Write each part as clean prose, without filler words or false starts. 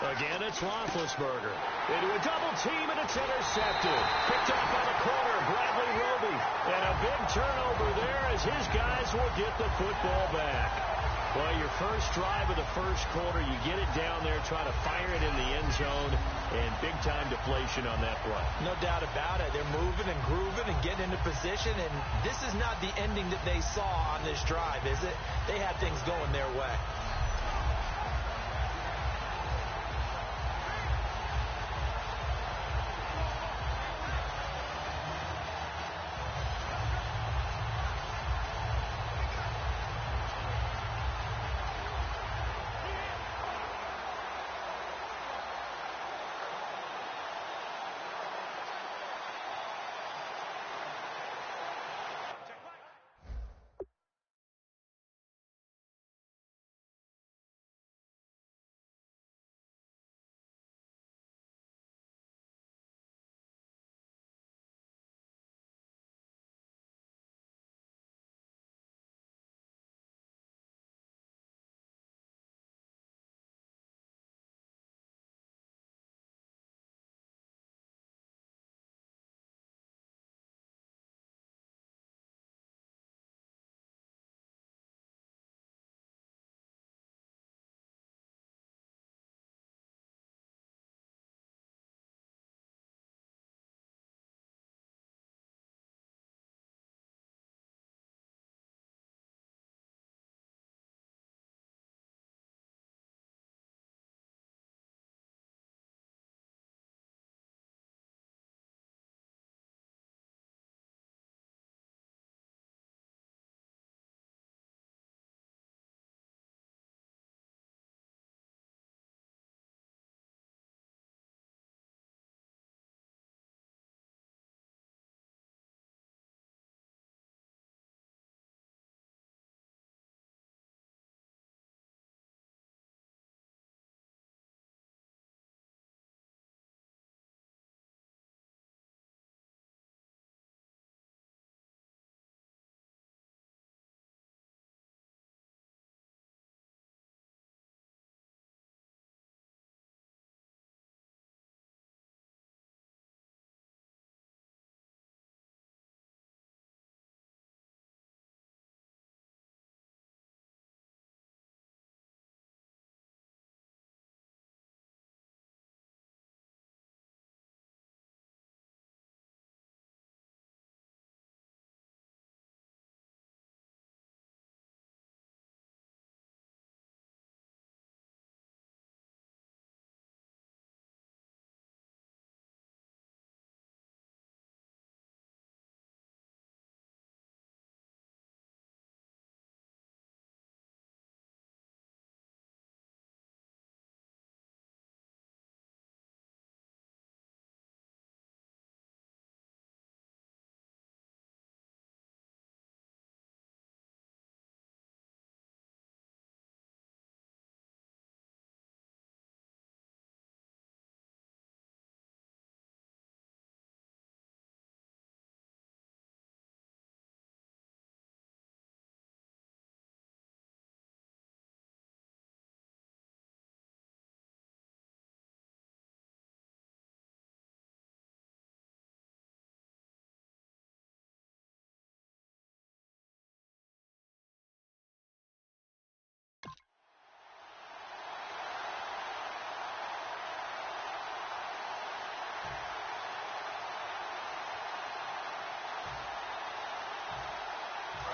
Again, it's Roethlisberger. Into a double team, and it's intercepted. Picked off by the corner, Bradley Roby. And a big turnover there as his guys will get the football back. Well, your first drive of the first quarter, you get it down there, try to fire it in the end zone, and big-time deflation on that play. No doubt about it. They're moving and grooving and getting into position, and this is not the ending that they saw on this drive, is it? They had things going their way.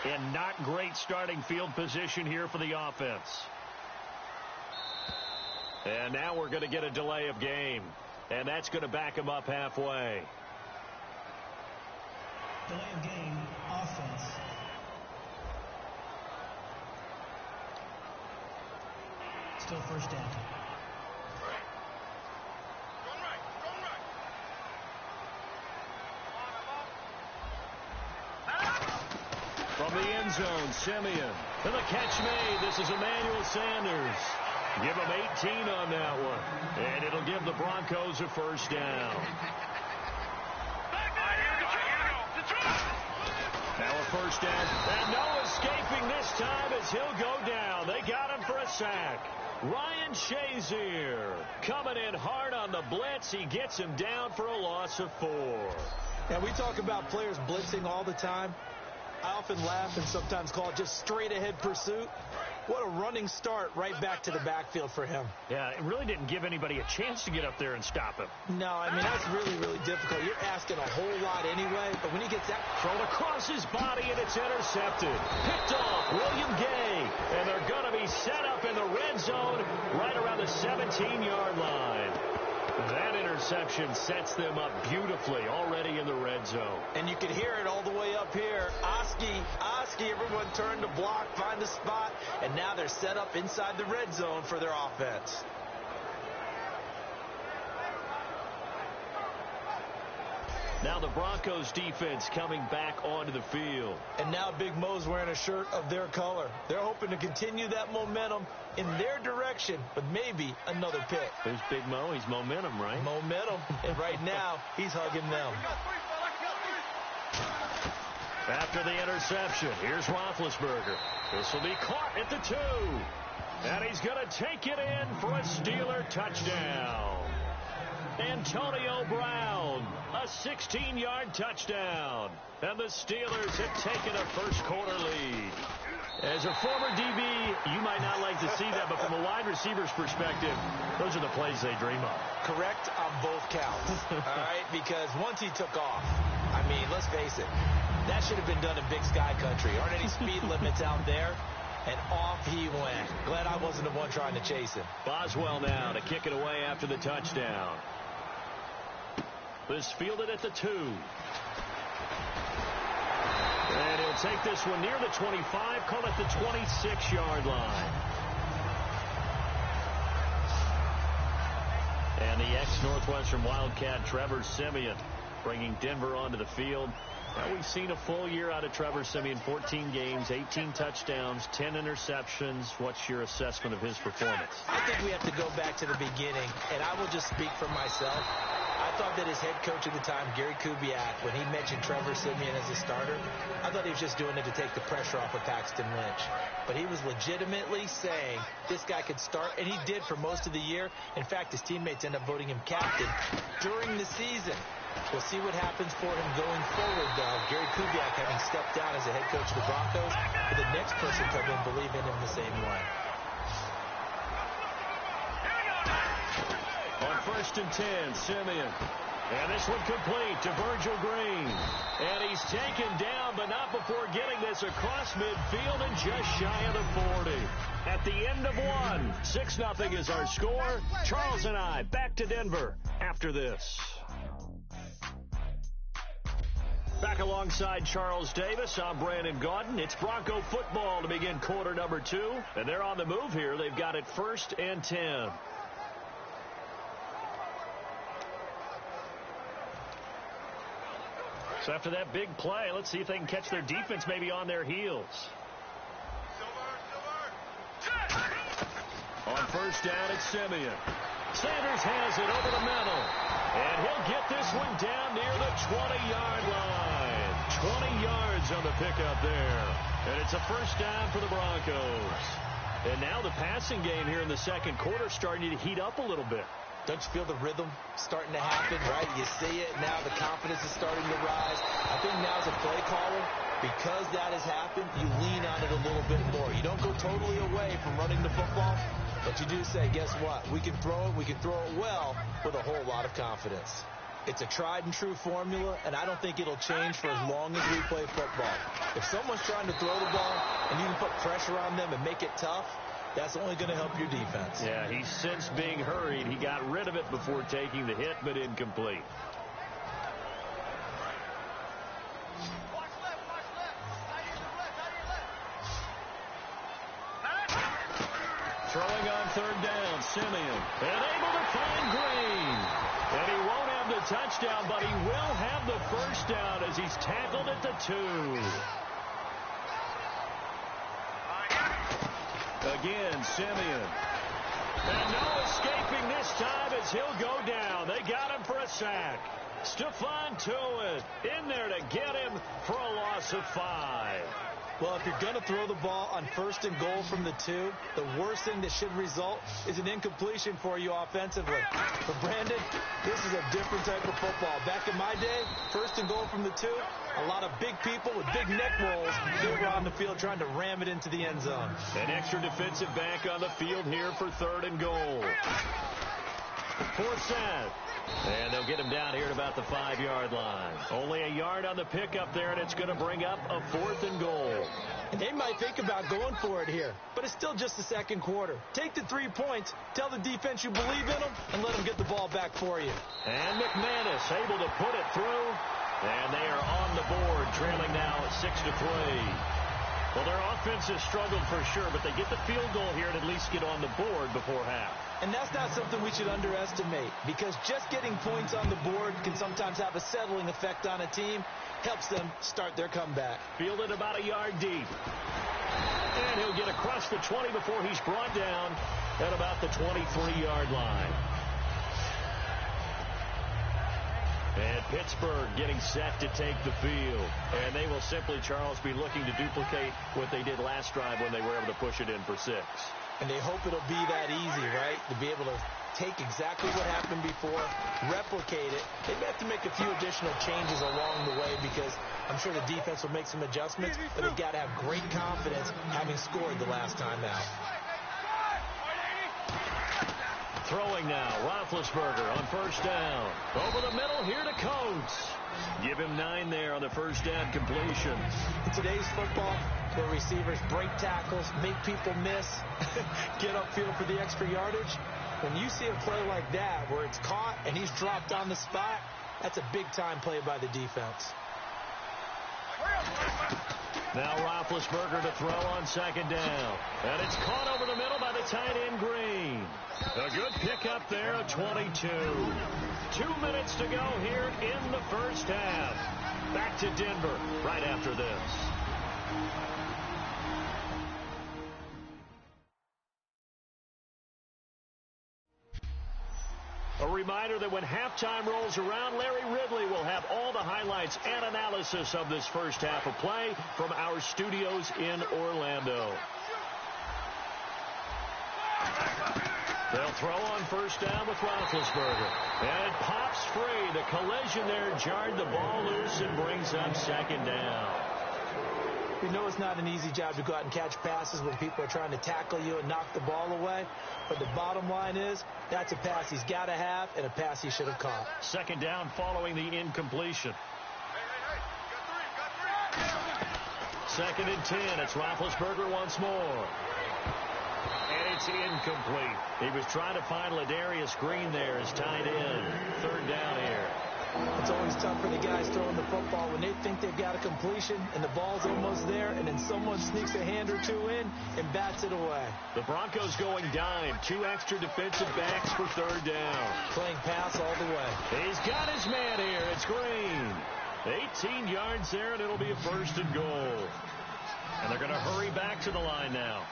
And not great starting field position here for the offense. And now we're going to get a delay of game. And that's going to back him up halfway. Delay of game, offense. Still first down. From the end zone, Simeon. And the catch made. This is Emmanuel Sanders. Give him 18 on that one. And it'll give the Broncos a first down. Now a first down. And no escaping this time as he'll go down. They got him for a sack. Ryan Shazier coming in hard on the blitz. He gets him down for a loss of 4. And we talk about players blitzing all the time. I often laugh and sometimes call it just straight-ahead pursuit. What a running start right back to the backfield for him. Yeah, it really didn't give anybody a chance to get up there and stop him. No, I mean, that's really, really difficult. You're asking a whole lot anyway, but when he gets that... Thrown across his body, and it's intercepted. Picked off William Gay, and they're going to be set up in the red zone right around the 17-yard line. That interception sets them up beautifully already in the red zone. And you can hear it all the way up here. Oski, everyone turned to block, find the spot, and now they're set up inside the red zone for their offense. Now the Broncos defense coming back onto the field. And now Big Mo's wearing a shirt of their color. They're hoping to continue that momentum in their direction, but maybe another pick. Who's Big Mo? He's momentum, right? Momentum. And right now, he's hugging them. After the interception, here's Roethlisberger. This will be caught at the 2. And he's going to take it in for a Steeler touchdown. Antonio Brown, a 16-yard touchdown. And the Steelers have taken a first-quarter lead. As a former DB, you might not like to see that, but from a wide receiver's perspective, those are the plays they dream of. Correct on both counts, all right? Because once he took off, I mean, let's face it, that should have been done in Big Sky Country. Aren't any speed limits out there? And off he went. Glad I wasn't the one trying to chase him. Boswell now to kick it away after the touchdown. This fielded at the 2. And he'll take this one near the 25, call it the 26-yard line. And the ex-Northwestern Wildcat, Trevor Siemian, bringing Denver onto the field. Now we've seen a full year out of Trevor Siemian, 14 games, 18 touchdowns, 10 interceptions. What's your assessment of his performance? I think we have to go back to the beginning, and I will just speak for myself. I thought that his head coach at the time, Gary Kubiak, when he mentioned Trevor Siemian as a starter, I thought he was just doing it to take the pressure off of Paxton Lynch. But he was legitimately saying this guy could start, and he did for most of the year. In fact, his teammates end up voting him captain during the season. We'll see what happens for him going forward, though. Gary Kubiak having stepped down as a head coach of the Broncos, but the next person come in believe in him the same way. On 1st and 10, Siemian. And this one complete to Virgil Green. And he's taken down, but not before getting this across midfield and just shy of the 40. At the end of one, 6-0 is our score. Charles and I back to Denver after this. Back alongside Charles Davis, I'm Brandon Gaudin. It's Bronco football to begin quarter number 2. And they're on the move here. They've got it 1st and 10. So after that big play, let's see if they can catch their defense maybe on their heels. On 1st down, it's Siemian. Sanders has it over the middle. And he'll get this one down near the 20-yard line. 20 yards on the pickup there. And it's a 1st down for the Broncos. And now the passing game here in the second quarter starting to heat up a little bit. Don't you feel the rhythm starting to happen, right? You see it. Now the confidence is starting to rise. I think now as a play caller, because that has happened, you lean on it a little bit more. You don't go totally away from running the football, but you do say, guess what? We can throw it well with a whole lot of confidence. It's a tried and true formula, and I don't think it'll change for as long as we play football. If someone's trying to throw the ball and you can put pressure on them and make it tough, that's only going to help your defense. Yeah, he's since being hurried. He got rid of it before taking the hit, but incomplete. Throwing on 3rd down, Siemian. And able to find Green. And he won't have the touchdown, but he will have the 1st down as he's tackled at the 2. Again, Siemian. And no escaping this time as he'll go down. They got him for a sack. Stephon Tuitt in there to get him for a loss of 5. Well, if you're going to throw the ball on 1st and goal from the 2, the worst thing that should result is an incompletion for you offensively. For Brandon, this is a different type of football. Back in my day, 1st and goal from the 2, a lot of big people with big neck rolls, they were on the field trying to ram it into the end zone. An extra defensive back on the field here for 3rd and goal. 4th set. And they'll get him down here at about the 5-yard line. Only a yard on the pickup there, and it's going to bring up a 4th and goal. And they might think about going for it here, but it's still just the 2nd quarter. Take the 3 points, tell the defense you believe in them, and let them get the ball back for you. And McManus able to put it through, and they are on the board, trailing now at 6-3. Well, their offense has struggled for sure, but they get the field goal here and at least get on the board before half. And that's not something we should underestimate, because just getting points on the board can sometimes have a settling effect on a team, helps them start their comeback. Fielded about a yard deep. And he'll get across the 20 before he's brought down at about the 23-yard line. And Pittsburgh getting set to take the field. And they will simply, Charles, be looking to duplicate what they did last drive when they were able to push it in for 6. And they hope it'll be that easy, right? To be able to take exactly what happened before, replicate it. They may have to make a few additional changes along the way because I'm sure the defense will make some adjustments, but they've got to have great confidence having scored the last time out. Throwing now, Roethlisberger on 1st down. Over the middle, here to Coates. Give him 9 there on the 1st down completion. In today's football, where receivers break tackles, make people miss, get upfield for the extra yardage, when you see a play like that where it's caught and he's dropped on the spot, that's a big-time play by the defense. Now Roethlisberger to throw on 2nd down. And it's caught over the middle by the tight end Green. A good pickup there at 22. 2 minutes to go here in the 1st half. Back to Denver right after this. A reminder that when halftime rolls around, Larry Ridley will have all the highlights and analysis of this 1st half of play from our studios in Orlando. They'll throw on 1st down with Roethlisberger. And it pops free. The collision there jarred the ball loose and brings up 2nd down. We know it's not an easy job to go out and catch passes when people are trying to tackle you and knock the ball away. But the bottom line is, that's a pass he's got to have and a pass he should have caught. 2nd down following the incompletion. 2nd and 10. It's Roethlisberger once more. And it's incomplete. He was trying to find Ladarius Green there as tight end. 3rd down here. It's always tough for the guys throwing the football when they think they've got a completion and the ball's almost there, and then someone sneaks a hand or two in and bats it away. The Broncos going dime. 2 extra defensive backs for 3rd down. Playing pass all the way. He's got his man here. It's Green. 18 yards there, and it'll be a 1st and goal. And they're going to hurry back to the line now.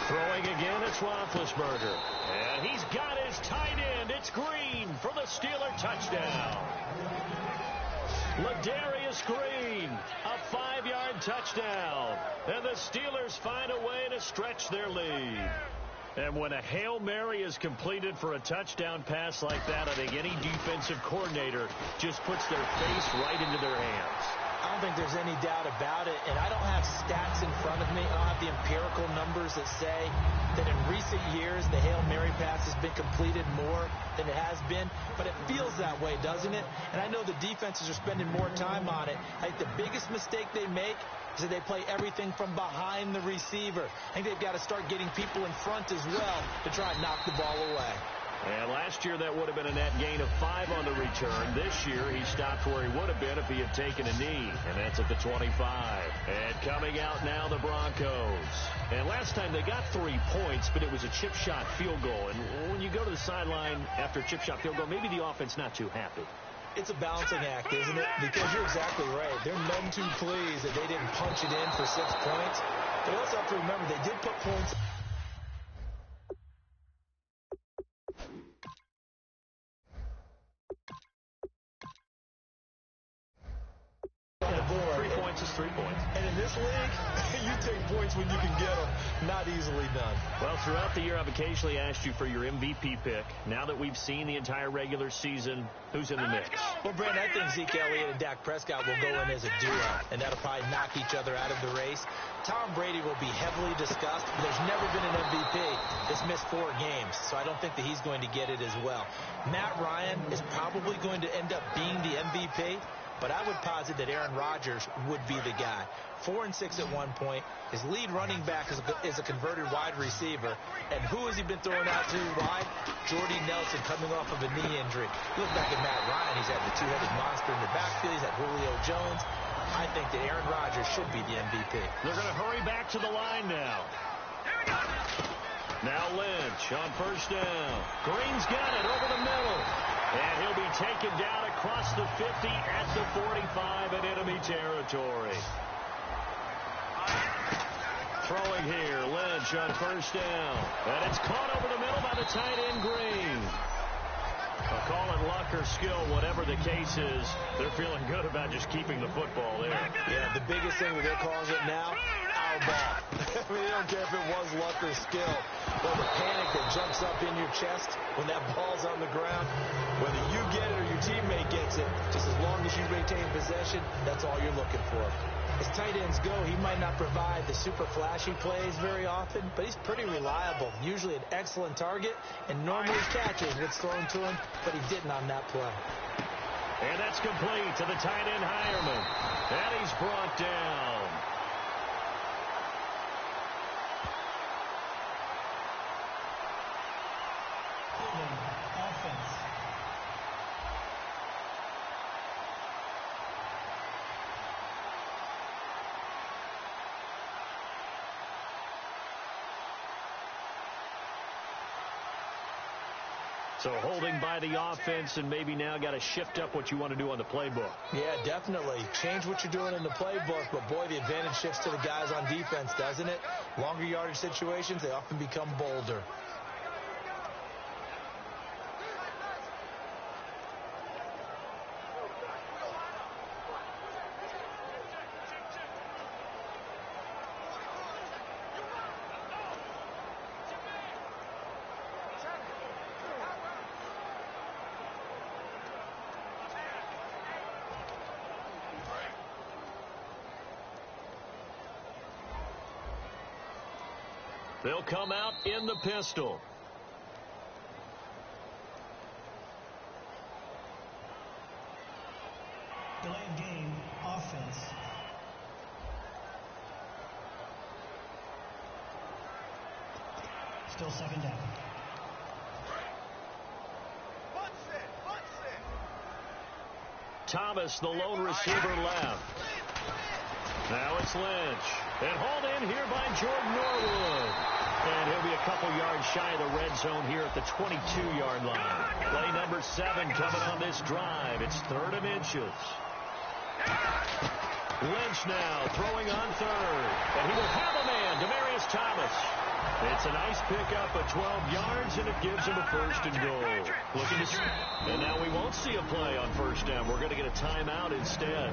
Throwing again, it's Roethlisberger. And he's got his tight end. It's Green for the Steeler touchdown. Ladarius Green, a 5-yard touchdown. And the Steelers find a way to stretch their lead. And when a Hail Mary is completed for a touchdown pass like that, I think any defensive coordinator just puts their face right into their hands. I don't think there's any doubt about it, and I don't have stats in front of me. I don't have the empirical numbers that say that in recent years the Hail Mary pass has been completed more than it has been, but it feels that way, doesn't it? And I know the defenses are spending more time on it. I think the biggest mistake they make is that they play everything from behind the receiver. I think they've got to start getting people in front as well to try and knock the ball away. And last year that would have been a net gain of 5 on the return. This year he stopped where he would have been if he had taken a knee. And that's at the 25. And coming out now the Broncos. And last time they got 3 points, but it was a chip shot field goal. And when you go to the sideline after a chip shot field goal, maybe the offense not too happy. It's a balancing act, isn't it? Because you're exactly right. They're none too pleased that they didn't punch it in for 6 points. But you also have to remember they did put points on the board. 3 points. And in this league, you take points when you can get them. Not easily done. Well, throughout the year, I've occasionally asked you for your MVP pick. Now that we've seen the entire regular season, who's in the mix? Well, Brent, I think Zeke Elliott and Dak Prescott will go in as a duo, and that'll probably knock each other out of the race. Tom Brady will be heavily discussed. There's never been an MVP that's missed 4 games, so I don't think that he's going to get it as well. Matt Ryan is probably going to end up being the MVP, but I would posit that Aaron Rodgers would be the guy. 4 and 6 at one point. His lead running back is a converted wide receiver. And who has he been throwing out to wide? Jordy Nelson coming off of a knee injury. Look back at Matt Ryan. He's had the two-headed monster in the backfield. He's had Julio Jones. I think that Aaron Rodgers should be the MVP. They're going to hurry back to the line now. Now Lynch on first down. Green's got it over the middle. And he'll be taken down across the 50 at the 45 in enemy territory. Throwing here, Lynch on first down. And it's caught over the middle by the tight end, Green. I'll call it luck or skill, whatever the case is. They're feeling good about just keeping the football there. Yeah, the biggest thing that they're calling it now, our ball. I mean, they don't care if it was luck or skill. Or the panic that jumps up in your chest when that ball's on the ground. Whether you get it or your teammate gets it, just as long as you maintain possession, that's all you're looking for. As tight ends go, he might not provide the super flashy plays very often, but he's pretty reliable. Usually an excellent target, and normally catches what's thrown to him, but he didn't on that play. And that's complete to the tight end, Hireman. And he's brought down. Offense. So holding by the offense, and maybe now got to shift up what you want to do on the playbook. Yeah, definitely. Change what you're doing in the playbook, but boy, the advantage shifts to the guys on defense, doesn't it? Longer yardage situations, they often become bolder. They'll come out in the pistol. Delay of game, offense. Still second down. Thomas, the lone receiver, left. Now it's Lynch. And hauled in here by Jordan Norwood. And he'll be a couple yards shy of the red zone here at the 22-yard line. Play number 7 coming on this drive. It's 3rd and inches. Lynch now throwing on 3rd. And he will have a man, Demaryius Thomas. It's a nice pickup of 12 yards, and it gives him a 1st and goal. Looking to, and now we won't see a play on 1st down. We're going to get a timeout instead.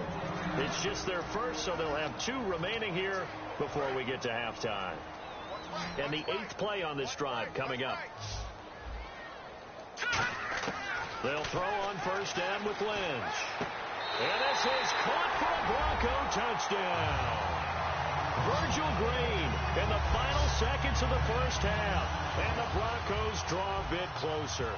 It's just their first, so they'll have 2 remaining here before we get to halftime. And the 8th play on this drive coming up. They'll throw on 1st down with Lynch. And this is caught for a Bronco touchdown. Virgil Green in the final seconds of the first half. And the Broncos draw a bit closer.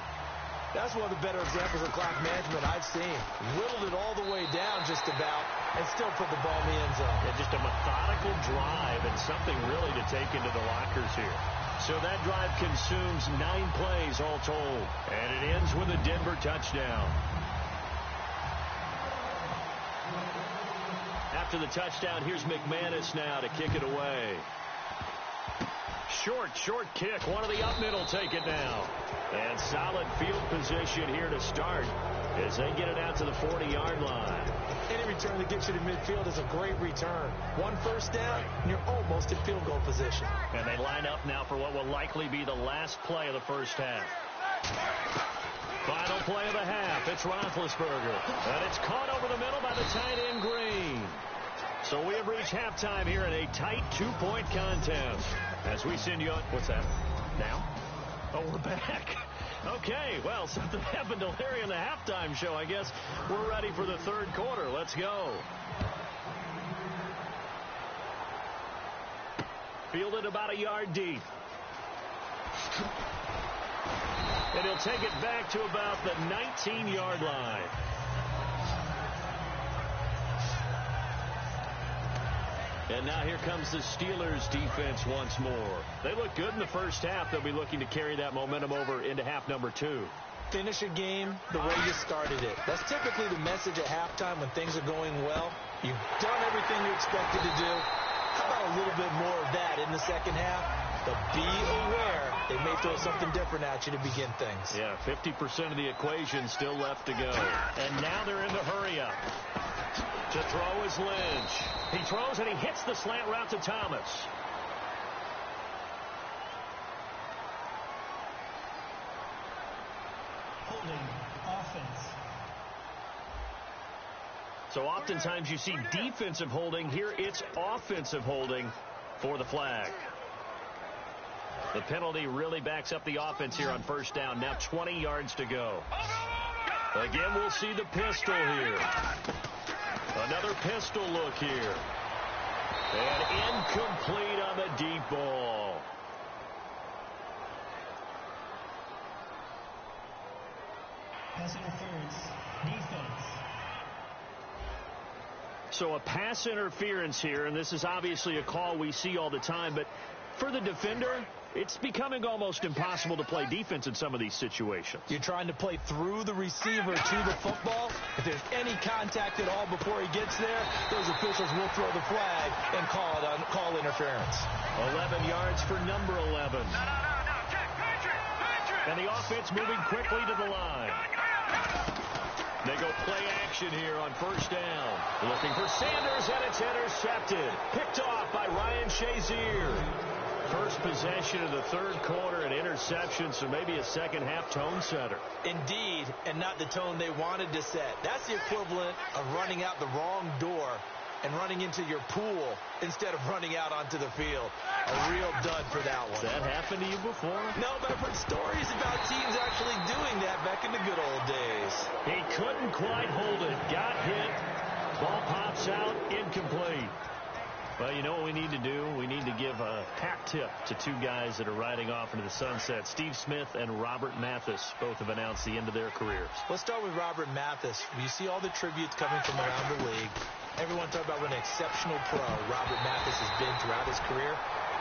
That's one of the better examples of clock management I've seen. Whittled it all the way down just about and still put the ball in the end zone. Yeah, just a methodical drive and something really to take into the lockers here. So that drive consumes 9 plays all told. And it ends with a Denver touchdown. After the touchdown, here's McManus now to kick it away. Short kick. One of the up middle take it now. And solid field position here to start as they get it out to the 40-yard line. Any return that gets you to midfield is a great return. 1 first down, and you're almost in field goal position. And they line up now for what will likely be the last play of the first half. Final play of the half. It's Roethlisberger. And it's caught over the middle by the tight end, Green. So we have reached halftime here in a tight 2-point contest. As we send you on... What's that? Now? Oh, we're back. Okay, well, something happened to Larry in the halftime show. I guess we're ready for the third quarter. Let's go. Fielded about a yard deep. And he'll take it back to about the 19-yard line. And now here comes the Steelers defense once more. They look good in the first half. They'll be looking to carry that momentum over into half number 2. Finish a game the way you started it. That's typically the message at halftime when things are going well. You've done everything you expected to do. How about a little bit more of that in the second half? But be aware they may throw something different at you to begin things. Yeah, 50% of the equation still left to go. And now they're in the hurry-up. To throw is Lynch. He throws and he hits the slant route to Thomas. Holding offense. So oftentimes you see defensive holding. Here it's offensive holding for the flag. The penalty really backs up the offense here on first down. Now 20 yards to go. Again, we'll see the pistol here. Another pistol look here. And incomplete on the deep ball. Pass interference. Defense. So a pass interference here, and this is obviously a call we see all the time, but for the defender, it's becoming almost impossible to play defense in some of these situations. You're trying to play through the receiver to the football. If there's any contact at all before he gets there, those officials will throw the flag and call interference. 11 yards for number 11. And the offense moving quickly to the line. They go play action here on first down. Looking for Sanders, and it's intercepted. Picked off by Ryan Shazier. First possession of the third quarter, an interception, so maybe a second-half tone setter. Indeed, and not the tone they wanted to set. That's the equivalent of running out the wrong door and running into your pool instead of running out onto the field. A real dud for that one. Has that happened to you before? No, but I've heard stories about teams actually doing that back in the good old days. He couldn't quite hold it. Got hit. Ball pops out. Incomplete. Well, you know what we need to do? We need to give a hat tip to two guys that are riding off into the sunset. Steve Smith and Robert Mathis both have announced the end of their careers. Let's start with Robert Mathis. You see all the tributes coming from around the league. Everyone talks about what an exceptional pro Robert Mathis has been throughout his career.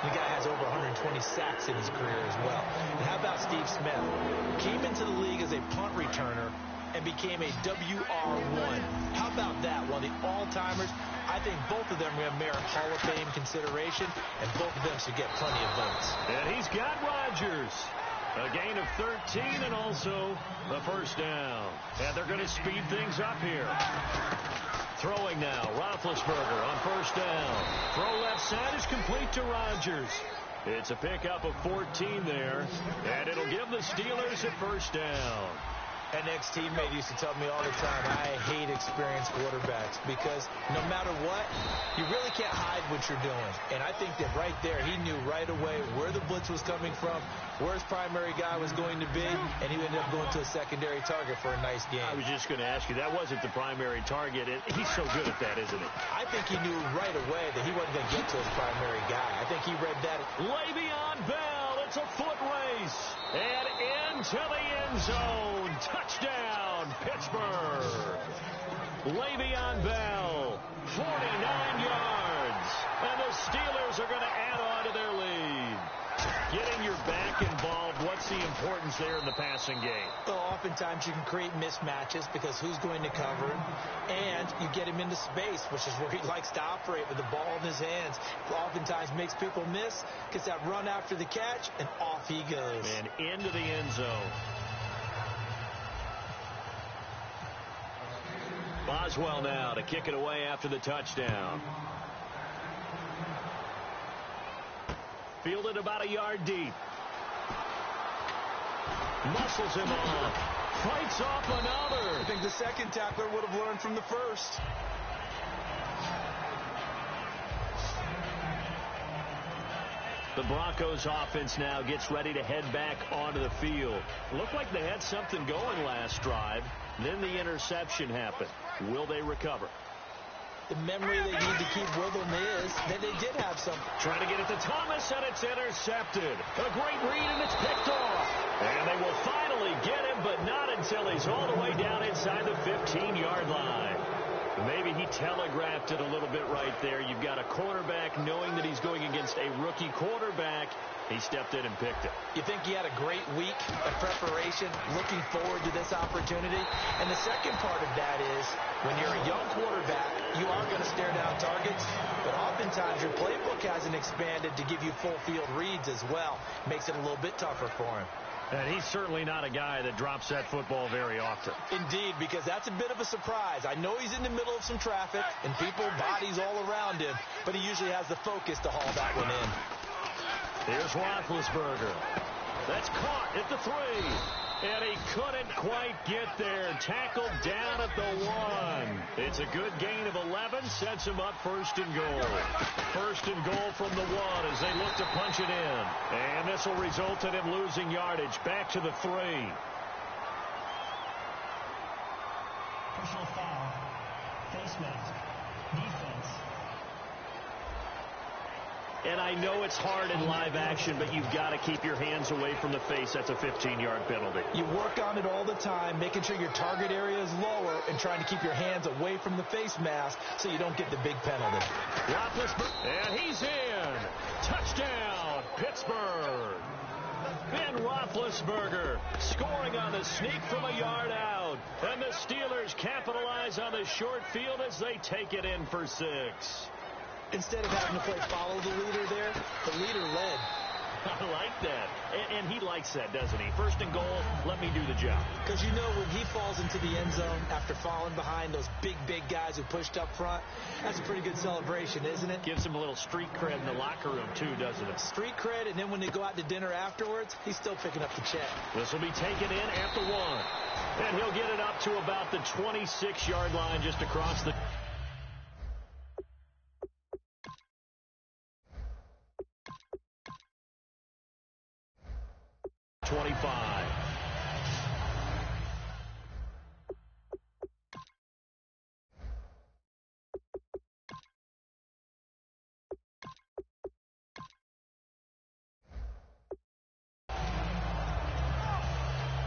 The guy has over 120 sacks in his career as well. And how about Steve Smith? Came into the league as a punt returner and became a WR1. How about that? One of the all-timers. I think both of them are going to merit Hall of Fame consideration, and both of them should get plenty of votes. And he's got Rodgers. A gain of 13 and also a first down. And they're going to speed things up here. Throwing now, Roethlisberger on first down. Throw left side is complete to Rodgers. It's a pickup of 14 there, and it'll give the Steelers a first down. An ex-teammate used to tell me all the time, I hate experienced quarterbacks because no matter what, you really can't hide what you're doing. And I think that right there, he knew right away where the blitz was coming from, where his primary guy was going to be, and he ended up going to a secondary target for a nice game. I was just going to ask you, that wasn't the primary target. He's so good at that, isn't he? I think he knew right away that he wasn't going to get to his primary guy. I think he read that. Le'Veon Bell, it's a foot race. And into the end zone. Touchdown, Pittsburgh. Le'Veon Bell, 49 yards. And the Steelers are going to add on to their lead. Getting your back involved, what's the importance there in the passing game? Well, oftentimes you can create mismatches because who's going to cover him, and you get him into space, which is where he likes to operate with the ball in his hands. Oftentimes makes people miss, gets that run after the catch, and off he goes. And into the end zone. Boswell now to kick it away after the touchdown. Fielded about a yard deep. Muscles him off. Fights off another. I think the second tackler would have learned from the first. The Broncos offense now gets ready to head back onto the field. Looked like they had something going last drive. Then the interception happened. Will they recover? The memory they need to keep with them is that they did have some. Trying to get it to Thomas, and it's intercepted. A great read, and it's picked off. And they will finally get him, but not until he's all the way down inside the 15-yard line. Maybe he telegraphed it a little bit right there. You've got a quarterback knowing that he's going against a rookie quarterback. He stepped in and picked it. You think he had a great week of preparation, looking forward to this opportunity? And the second part of that is, when you're a young quarterback, you are going to stare down targets, but oftentimes your playbook hasn't expanded to give you full field reads as well. Makes it a little bit tougher for him. And he's certainly not a guy that drops that football very often. Indeed, because that's a bit of a surprise. I know he's in the middle of some traffic and people, bodies all around him, but he usually has the focus to haul that one in. Here's Roethlisberger. That's caught at the 3. And he couldn't quite get there. Tackled down at the 1. It's a good gain of 11. Sets him up first and goal. First and goal from the 1 as they look to punch it in. And this will result in him losing yardage. Back to the 3. Personal foul. Face mask. Defense. And I know it's hard in live action, but you've got to keep your hands away from the face. That's a 15-yard penalty. You work on it all the time, making sure your target area is lower and trying to keep your hands away from the face mask so you don't get the big penalty. Roethlisberger, and he's in. Touchdown, Pittsburgh. Ben Roethlisberger scoring on the sneak from a yard out. And the Steelers capitalize on the short field as they take it in for 6. Instead of having to play follow the leader there, the leader led. I like that. And he likes that, doesn't he? First and goal, let me do the job. Because you know when he falls into the end zone after falling behind those big guys who pushed up front, that's a pretty good celebration, isn't it? Gives him a little street cred in the locker room, too, doesn't it? Street cred, and then when they go out to dinner afterwards, he's still picking up the check. This will be taken in at the 1. And he'll get it up to about the 26-yard line just across the... 25.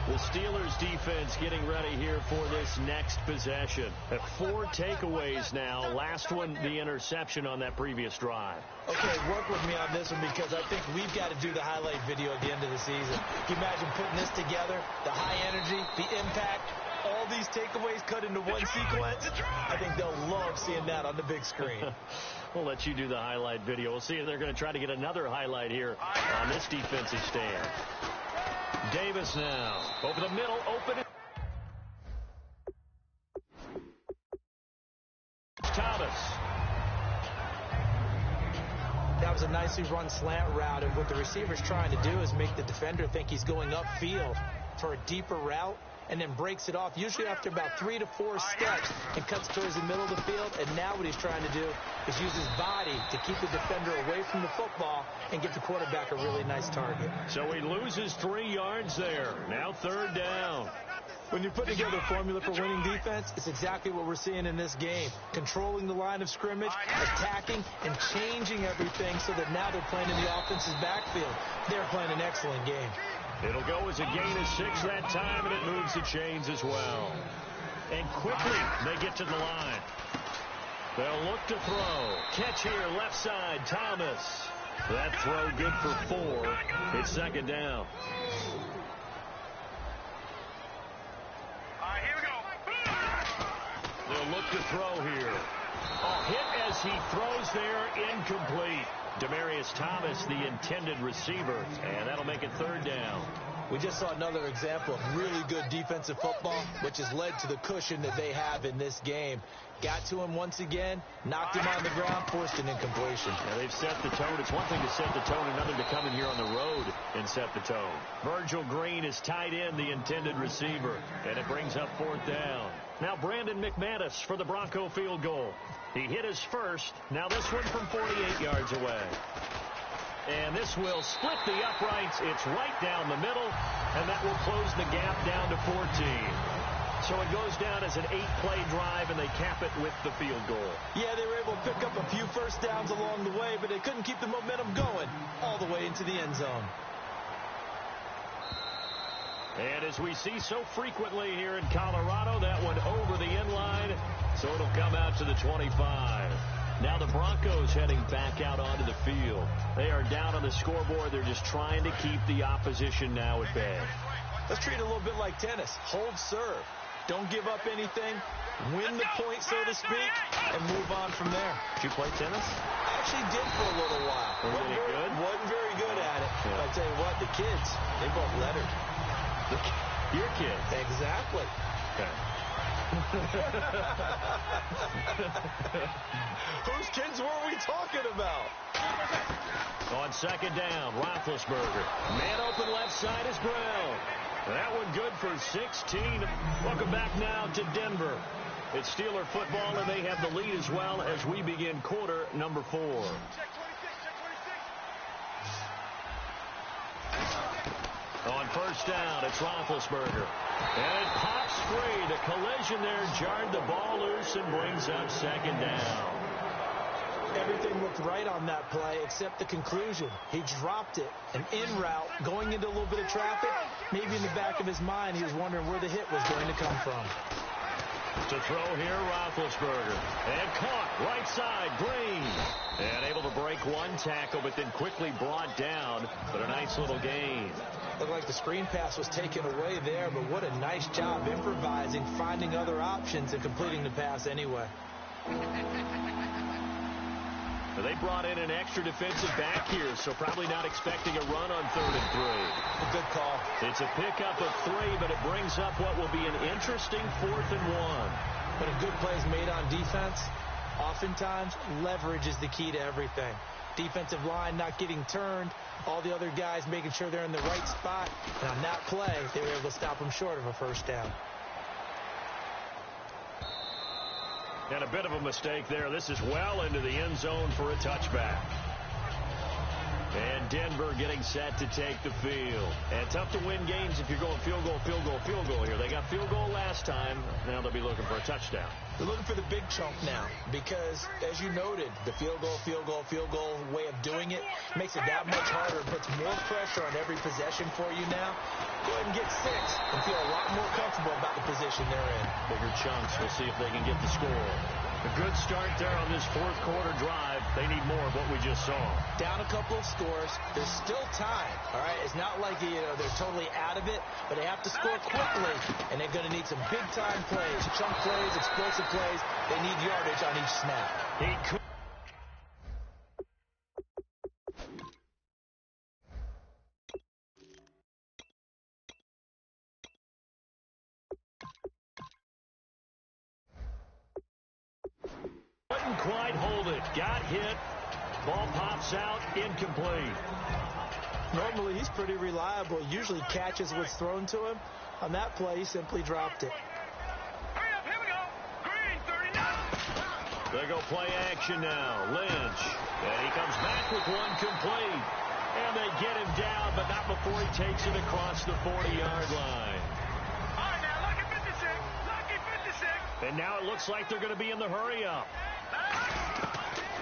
The Steelers defense getting ready here for this next possession. 4 takeaways now. Last one, the interception on that previous drive. Okay, work with me on this one because I think we've got to do the highlight video at the end of the season. Can you imagine putting this together? The high energy, the impact, all these takeaways cut into one sequence. I think they'll love seeing that on the big screen. We'll let you do the highlight video. We'll see if they're going to try to get another highlight here on this defensive stand. Davis now. Over the middle, open. Thomas. That was a nicely run slant route, and what the receiver's trying to do is make the defender think he's going upfield for a deeper route, and then breaks it off, usually after about 3 to 4 steps, and cuts towards the middle of the field. And now what he's trying to do is use his body to keep the defender away from the football and give the quarterback a really nice target. So he loses 3 yards there. Now 3rd down. When you put together a formula for winning defense, it's exactly what we're seeing in this game. Controlling the line of scrimmage, attacking, and changing everything so that now they're playing in the offense's backfield. They're playing an excellent game. It'll go as a gain of 6 that time, and it moves the chains as well. And quickly, they get to the line. They'll look to throw. Catch here, left side, Thomas. That throw good for 4. It's 2nd down. They'll look to throw here. A hit as he throws there, incomplete. Demaryius Thomas, the intended receiver, and that'll make it 3rd down. We just saw another example of really good defensive football, which has led to the cushion that they have in this game. Got to him once again, knocked him on the ground, forced an incompletion. Yeah, they've set the tone. It's one thing to set the tone, another to come in here on the road and set the tone. Virgil Green is tied in, the intended receiver, and it brings up 4th down. Now Brandon McManus for the Bronco field goal. He hit his first. Now this one from 48 yards away. And this will split the uprights. It's right down the middle, and that will close the gap down to 14. So it goes down as an 8-play drive, and they cap it with the field goal. Yeah, they were able to pick up a few first downs along the way, but they couldn't keep the momentum going all the way into the end zone. And as we see so frequently here in Colorado, that one over the end line, so it'll come out to the 25. Now the Broncos heading back out onto the field. They are down on the scoreboard. They're just trying to keep the opposition now at bay. Let's treat it a little bit like tennis. Hold serve. Don't give up anything. Win the point, so to speak, and move on from there. Did you play tennis? I actually did for a little while. Wasn't very good at it. Yeah. But I tell you what, the kids, they both lettered. Your kids? Exactly. Okay. Whose kids were we talking about? On second down, Roethlisberger. Man open left side is Brown. That one good for 16. Welcome back now to Denver. It's Steeler football, and they have the lead as well as we begin quarter number 4. On first down, it's Roethlisberger. And it pops free. The collision there jarred the ball loose and brings up second down. Everything looked right on that play except the conclusion. He dropped it. An in route, going into a little bit of traffic. Maybe in the back of his mind, he was wondering where the hit was going to come from. To throw here, Roethlisberger. And caught, right side, Green. And able to break one tackle, but then quickly brought down. But a nice little gain. Looked like the screen pass was taken away there, but what a nice job improvising, finding other options, and completing the pass anyway. They brought in an extra defensive back here, so probably not expecting a run on 3rd and 3. A good call. It's a pickup of 3, but it brings up what will be an interesting 4th and 1. When a good play is made on defense, oftentimes leverage is the key to everything. Defensive line not getting turned, all the other guys making sure they're in the right spot. And on that play, they were able to stop them short of a first down. And a bit of a mistake there. This is well into the end zone for a touchback. And Denver getting set to take the field. And tough to win games if you're going field goal, field goal, field goal here. They got field goal last time. Now they'll be looking for a touchdown. They're looking for the big chunk now because, as you noted, the field goal way of doing it makes it that much harder, puts more pressure on every possession for you now. Go ahead and get 6 and feel a lot more comfortable about the position they're in. Bigger chunks. We'll see if they can get the score. A good start there on this 4th quarter drive. They need more of what we just saw. Down a couple of scores. There's still time, all right? It's not like, they're totally out of it, but they have to score quickly, and they're going to need some big-time plays, chunk plays, explosive plays. They need yardage on each snap. He could. Couldn't quite hold it. Got hit. Ball pops out. Incomplete. Normally, he's pretty reliable. Usually catches what's thrown to him. On that play, he simply dropped it. Hurry up, here we go. Green, 39. They go play action now. Lynch. And he comes back with one complete. And they get him down, but not before he takes it across the 40-yard line. All right, now, lucky 56. Lucky 56. And now it looks like they're going to be in the hurry-up.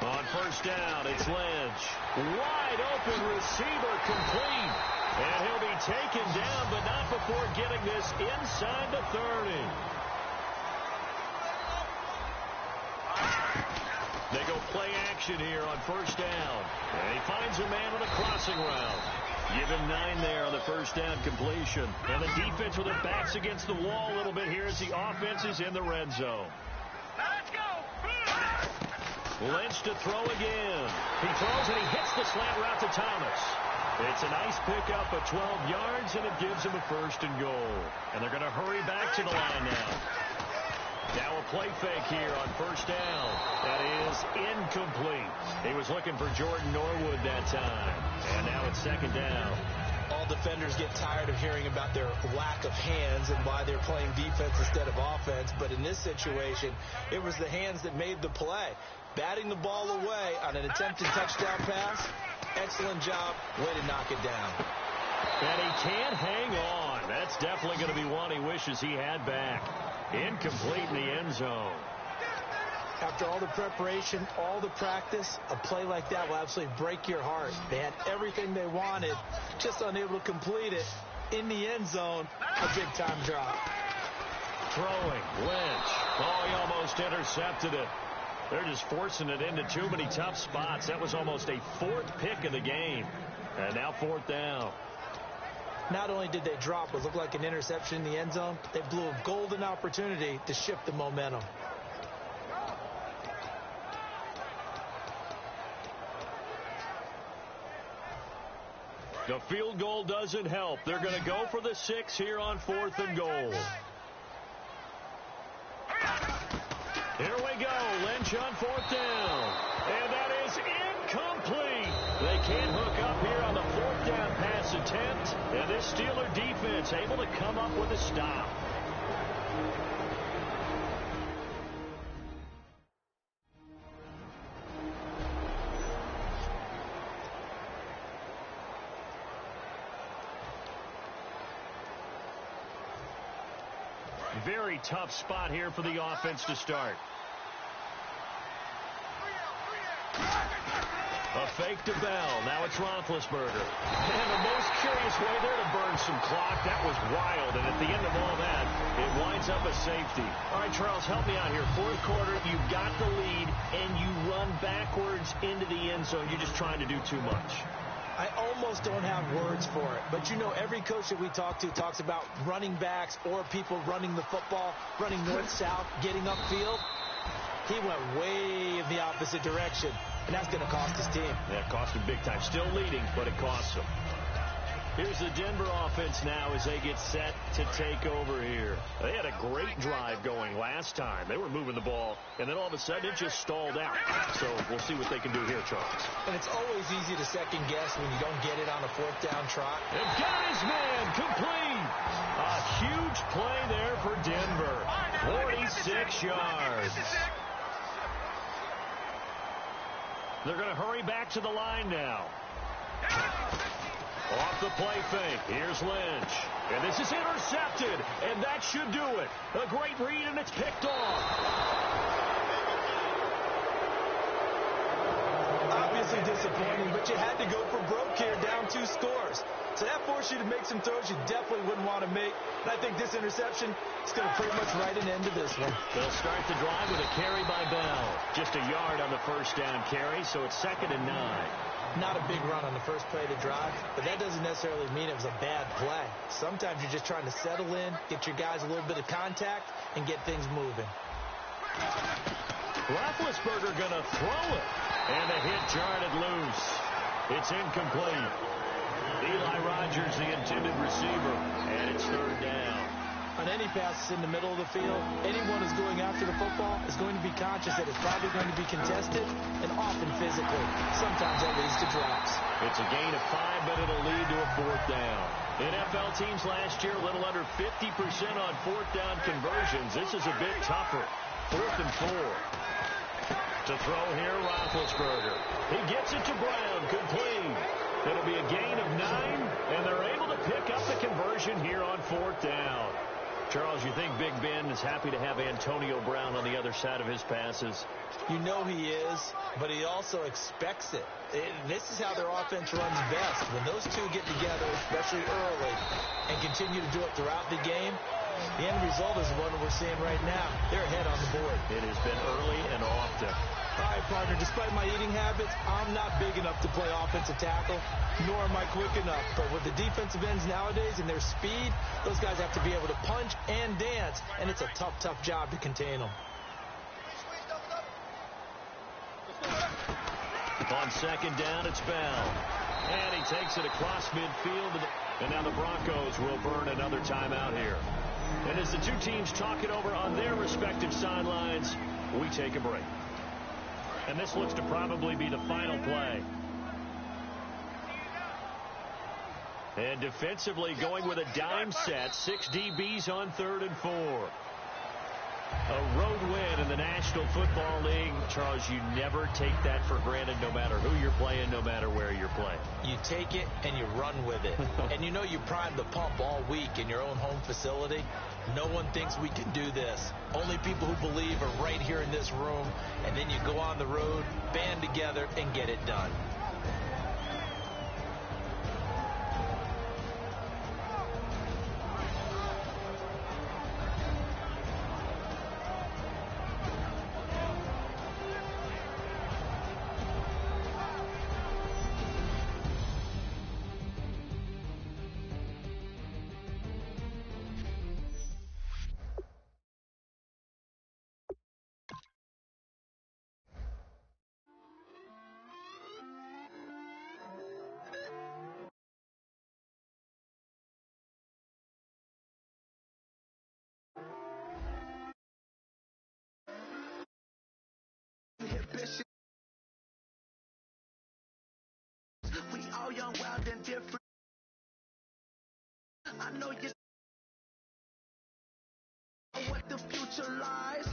On first down, it's Lynch. Wide open receiver complete. And he'll be taken down, but not before getting this inside the 30. They go play action here on first down. And he finds a man on a crossing route. Give him 9 there on the first down completion. And the defense with their backs against the wall a little bit here as the offense is in the red zone. Now let's go. Lynch to throw again. He throws and he hits the slant route to Thomas. It's a nice pickup of 12 yards, and it gives him a 1st and goal. And they're going to hurry back to the line now. Now a play fake here on first down. That is incomplete. He was looking for Jordan Norwood that time. And now it's second down. All defenders get tired of hearing about their lack of hands and why they're playing defense instead of offense. But in this situation, it was the hands that made the play. Batting the ball away on an attempted touchdown pass, Excellent job. Way to knock it down. And he can't hang on. That's definitely going to be one he wishes he had back. Incomplete in the end zone. After all the preparation, all the practice, a play like that will absolutely break your heart. They had everything they wanted, just unable to complete it. In the end zone, a big-time drop. Throwing, Lynch. Oh, he almost intercepted it. They're just forcing it into too many tough spots. That was almost a fourth pick of the game. And now fourth down. Not only did they drop what looked like an interception in the end zone, they blew a golden opportunity to shift the momentum. The field goal doesn't help. They're going to go for the 6 here on 4th and goal. Here we go. Lynch on 4th down. And that is incomplete. They can't hook up here on the 4th down pass attempt. And this Steeler defense able to come up with a stop. Very tough spot here for the offense to start. A fake to Bell. Now it's Roethlisberger. And the most curious way there to burn some clock. That was wild. And at the end of all that, it winds up a safety. All right, Charles, help me out here. Fourth quarter, you've got the lead, and you run backwards into the end zone. You're just trying to do too much. I almost don't have words for it. But, you know, every coach that we talk to talks about running backs or people running the football, running north-south, getting upfield. He went way in the opposite direction, and that's going to cost his team. Yeah, it cost him big time. Still leading, but it costs him. Here's the Denver offense now as they get set to take over here. They had a great drive going last time. They were moving the ball, and then all of a sudden it just stalled out. So we'll see what they can do here, Charles. And it's always easy to second guess when you don't get it on a 4th down trot. And got his man complete. A huge play there for Denver. 46 yards. They're going to hurry back to the line now. Off the play fake. Here's Lynch. And this is intercepted. And that should do it. A great read, and it's picked off. Obviously disappointing, but you had to go for broke here, down 2 scores. So that forced you to make some throws you definitely wouldn't want to make. And I think this interception is going to pretty much write an end to this one. They'll start the drive with a carry by Bell. Just a yard on the first down carry, so it's 2nd and 9. Not a big run on the first play of the drive, but that doesn't necessarily mean it was a bad play. Sometimes you're just trying to settle in, get your guys a little bit of contact, and get things moving. Roethlisberger going to throw it, and the hit jarred it loose. It's incomplete. Eli Rogers, the intended receiver, and it's 3rd down. On any passes in the middle of the field, anyone who's going after the football is going to be conscious that it's probably going to be contested and often physically. Sometimes that leads to drops. It's a gain of 5, but it'll lead to a 4th down. NFL teams last year a little under 50% on 4th down conversions. This is a bit tougher. 4th and 4. To throw here, Roethlisberger. He gets it to Brown, complete. It'll be a gain of 9, and they're able to pick up the conversion here on 4th down. Charles, you think Big Ben is happy to have Antonio Brown on the other side of his passes? You know he is, but he also expects it. This is how their offense runs best. When those two get together, especially early, and continue to do it throughout the game, the end result is the one that we're seeing right now. They're ahead on the board. It has been early and often. All right, partner, despite my eating habits, I'm not big enough to play offensive tackle, nor am I quick enough. But with the defensive ends nowadays and their speed, those guys have to be able to punch and dance, and it's a tough, tough job to contain them. On 2nd down, it's Bell. And he takes it across midfield, and now the Broncos will burn another timeout here. And as the two teams talk it over on their respective sidelines, we take a break. And this looks to probably be the final play. And defensively going with a dime set. 6 DBs on 3rd and 4. A road win in the National National Football League, Charles, you never take that for granted no matter who you're playing, no matter where you're playing. You take it and you run with it. And you know you primed the pump all week in your own home facility. No one thinks we can do this. Only people who believe are right here in this room. And then you go on the road, band together, and get it done. We all young, wild, and different. I know you know what the future lies.